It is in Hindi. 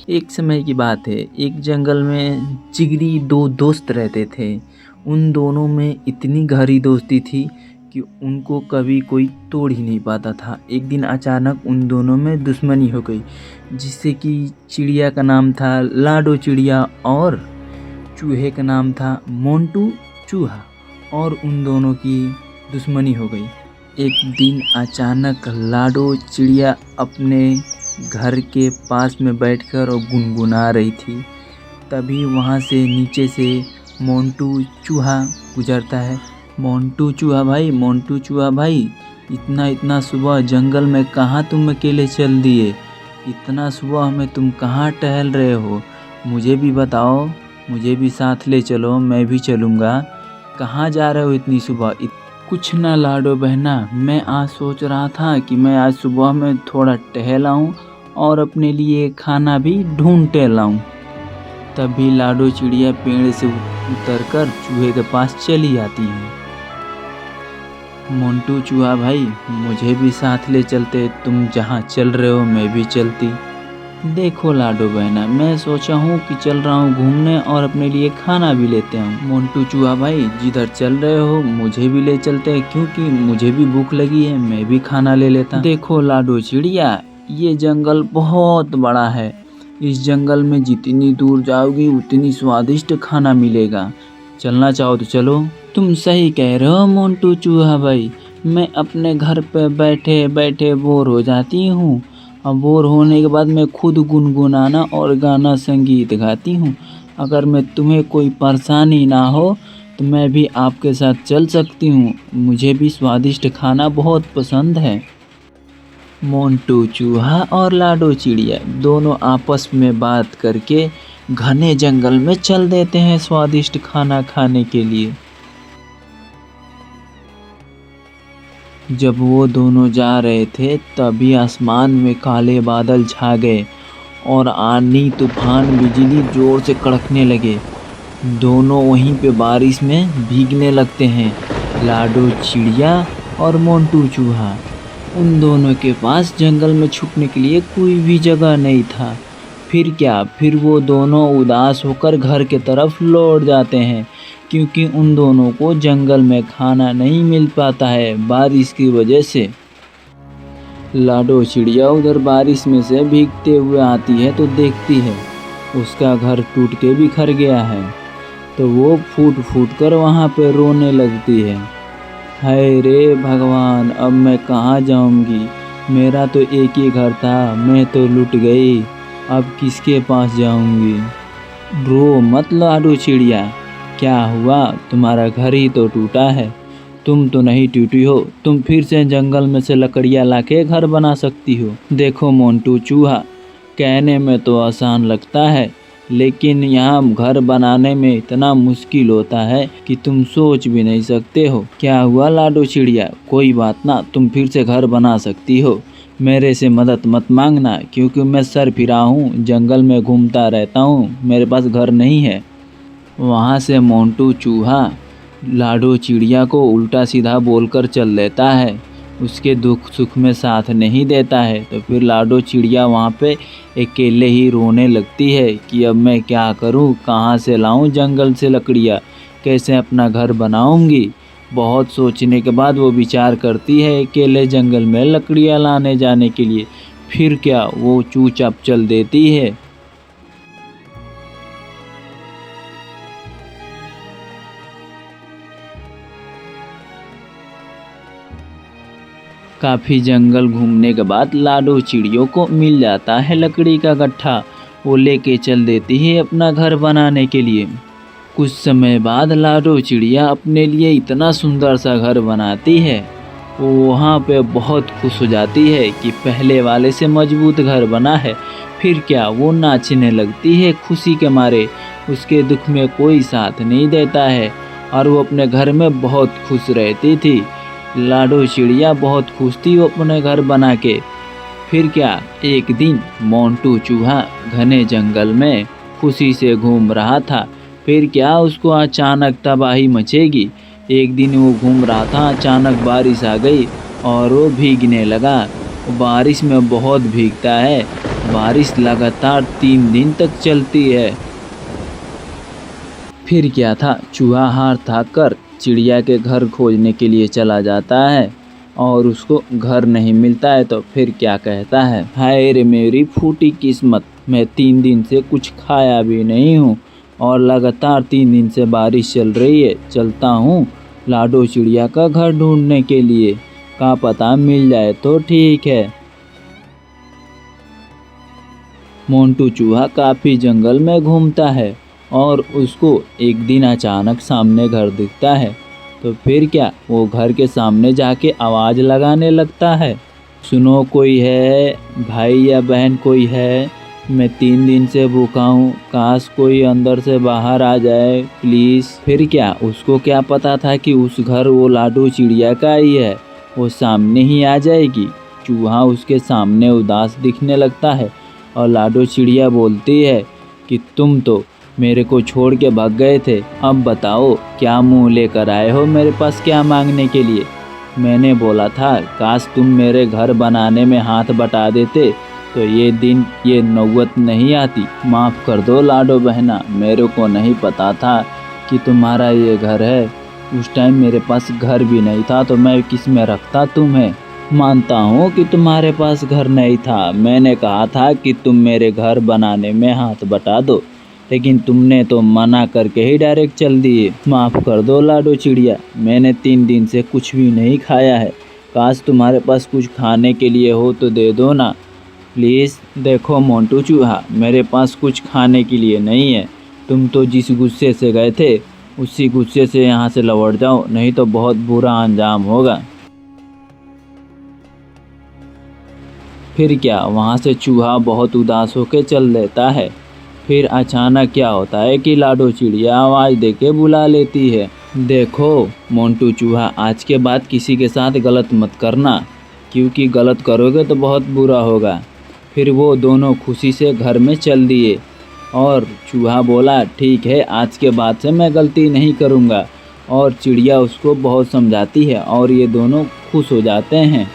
एक समय की बात है, एक जंगल में जिगरी दो दोस्त रहते थे। उन दोनों में इतनी गहरी दोस्ती थी कि उनको कभी कोई तोड़ ही नहीं पाता था। एक दिन अचानक उन दोनों में दुश्मनी हो गई, जिससे कि चिड़िया का नाम था लाडो चिड़िया और चूहे का नाम था मोंटू चूहा, और उन दोनों की दुश्मनी हो गई। एक दिन अचानक लाडो चिड़िया अपने घर के पास में बैठकर और गुनगुना रही थी। तभी वहाँ से नीचे से मोंटू चूहा गुजरता है। मोंटू चूहा भाई, मोंटू चूहा भाई, इतना सुबह जंगल में कहाँ तुम अकेले चल दिए? इतना सुबह में तुम कहाँ टहल रहे हो? मुझे भी बताओ, मुझे भी साथ ले चलो, मैं भी चलूँगा। कहाँ जा रहे हो इतनी सुबह? कुछ ना लाडो बहना, मैं आज सोच रहा था कि मैं आज सुबह में थोड़ा टहल आऊं और अपने लिए खाना भी ढूंढ लाऊं। तभी लाडो चिड़िया पेड़ से उतरकर चूहे के पास चली आती है। मोंटू चूहा भाई, मुझे भी साथ ले चलते, तुम जहाँ चल रहे हो मैं भी चलती। देखो लाडो बहना, मैं सोचा हूँ कि चल रहा हूँ घूमने और अपने लिए खाना भी लेते हूँ। मोंटू चूहा भाई, जिधर चल रहे हो मुझे भी ले चलते हैं, क्योंकि मुझे भी भूख लगी है, मैं भी खाना ले लेता। देखो लाडो चिड़िया, ये जंगल बहुत बड़ा है। इस जंगल में जितनी दूर जाओगी उतनी स्वादिष्ट खाना मिलेगा। चलना चाहो तो चलो। तुम सही कह रहे हो मोंटू चूहा भाई, मैं अपने घर पे बैठे बैठे बोर हो जाती हूँ। अब बोर होने के बाद मैं खुद गुनगुनाना और गाना संगीत गाती हूँ। अगर मैं तुम्हें कोई परेशानी ना हो तो मैं भी आपके साथ चल सकती हूँ। मुझे भी स्वादिष्ट खाना बहुत पसंद है। मोंटू चूहा और लाडो चिड़िया दोनों आपस में बात करके घने जंगल में चल देते हैं स्वादिष्ट खाना खाने के लिए। जब वो दोनों जा रहे थे तभी आसमान में काले बादल छा गए और आंधी तूफान बिजली जोर से कड़कने लगे। दोनों वहीं पे बारिश में भीगने लगते हैं। लाडो चिड़िया और मोंटू चूहा, उन दोनों के पास जंगल में छुपने के लिए कोई भी जगह नहीं था। फिर क्या, फिर वो दोनों उदास होकर घर के तरफ लौट जाते हैं, क्योंकि उन दोनों को जंगल में खाना नहीं मिल पाता है बारिश की वजह से। लाडो चिड़िया उधर बारिश में से भीगते हुए आती है तो देखती है उसका घर टूट के बिखर गया है, तो वो फूट फूट कर वहाँ पे रोने लगती है। हाय रे भगवान, अब मैं कहाँ जाऊँगी? मेरा तो एक ही घर था, मैं तो लुट गई, अब किसके पास जाऊँगी? रो मत लाडो चिड़िया, क्या हुआ? तुम्हारा घर ही तो टूटा है, तुम तो नहीं टूटी हो। तुम फिर से जंगल में से लकड़ियाँ लाके घर बना सकती हो। देखो मोंटू चूहा, कहने में तो आसान लगता है, लेकिन यहाँ घर बनाने में इतना मुश्किल होता है कि तुम सोच भी नहीं सकते हो। क्या हुआ लाडो चिड़िया? कोई बात ना, तुम फिर से घर बना सकती हो। मेरे से मदद मत मांगना, क्योंकि मैं सर फिरा हूँ, जंगल में घूमता रहता हूँ, मेरे पास घर नहीं है। वहाँ से मोंटू चूहा लाडो चिड़िया को उल्टा सीधा बोलकर चल देता है, उसके दुख सुख में साथ नहीं देता है। तो फिर लाडो चिड़िया वहाँ पे अकेले ही रोने लगती है कि अब मैं क्या करूँ, कहाँ से लाऊं जंगल से लकड़ियाँ, कैसे अपना घर बनाऊंगी। बहुत सोचने के बाद वो विचार करती है अकेले जंगल में लकड़ियाँ लाने जाने के लिए। फिर क्या, वो चुपचाप चल देती है। काफ़ी जंगल घूमने के बाद लाडो चिड़ियों को मिल जाता है लकड़ी का गट्ठा। वो लेके चल देती है अपना घर बनाने के लिए। कुछ समय बाद लाडो चिड़िया अपने लिए इतना सुंदर सा घर बनाती है, वो वहाँ पे बहुत खुश हो जाती है कि पहले वाले से मजबूत घर बना है। फिर क्या, वो नाचने लगती है खुशी के मारे। उसके दुख में कोई साथ नहीं देता है और वो अपने घर में बहुत खुश रहती थी। लाडो चिड़िया बहुत खुश थी वो अपने घर बना के। फिर क्या, एक दिन मोंटू चूहा घने जंगल में खुशी से घूम रहा था। फिर क्या, उसको अचानक तबाही मचेगी। एक दिन वो घूम रहा था, अचानक बारिश आ गई और वो भीगने लगा। बारिश में बहुत भीगता है बारिश लगातार 3 दिन तक चलती है। फिर क्या था, चूहा हार थाक कर चिड़िया के घर खोजने के लिए चला जाता है और उसको घर नहीं मिलता है तो फिर क्या कहता है, हाय रे मेरी फूटी किस्मत, मैं 3 दिन से कुछ खाया भी नहीं हूँ और लगातार 3 दिन से बारिश चल रही है। चलता हूँ लाडो चिड़िया का घर ढूंढने के लिए, का पता मिल जाए तो ठीक है। मोंटू चूहा काफ़ी जंगल में घूमता है और उसको एक दिन अचानक सामने घर दिखता है। तो फिर क्या, वो घर के सामने जाके आवाज़ लगाने लगता है, सुनो कोई है, भाई या बहन कोई है, मैं 3 दिन से भूखा हूँ, काश कोई अंदर से बाहर आ जाए प्लीज़। फिर क्या, उसको क्या पता था कि उस घर वो लाडो चिड़िया का ही है, वो सामने ही आ जाएगी। चूहा उसके सामने उदास दिखने लगता है और लाडो चिड़िया बोलती है कि तुम तो मेरे को छोड़ के भाग गए थे, अब बताओ क्या मुंह लेकर आए हो मेरे पास क्या मांगने के लिए। मैंने बोला था काश तुम मेरे घर बनाने में हाथ बटा देते तो ये दिन ये नौबत नहीं आती। माफ़ कर दो लाडो बहना, मेरे को नहीं पता था कि तुम्हारा ये घर है। उस टाइम मेरे पास घर भी नहीं था तो मैं किस में रखता तुम्हें। मानता हूँ कि तुम्हारे पास घर नहीं था, मैंने कहा था कि तुम मेरे घर बनाने में हाथ बटा दो, लेकिन तुमने तो मना करके ही डायरेक्ट चल दिए। माफ़ कर दो लाडो चिड़िया, मैंने 3 दिन से कुछ भी नहीं खाया है, काश तुम्हारे पास कुछ खाने के लिए हो तो दे दो ना प्लीज़। देखो मोंटू चूहा, मेरे पास कुछ खाने के लिए नहीं है, तुम तो जिस गुस्से से गए थे उसी गुस्से से यहाँ से लौट जाओ, नहीं तो बहुत बुरा अंजाम होगा। फिर क्या, वहाँ से चूहा बहुत उदास होकर चल देता है। फिर अचानक क्या होता है कि लाडो चिड़िया आवाज़ देके बुला लेती है, देखो मोंटू चूहा, आज के बाद किसी के साथ गलत मत करना, क्योंकि गलत करोगे तो बहुत बुरा होगा। फिर वो दोनों खुशी से घर में चल दिए और चूहा बोला ठीक है, आज के बाद से मैं गलती नहीं करूँगा। और चिड़िया उसको बहुत समझाती है और ये दोनों खुश हो जाते हैं।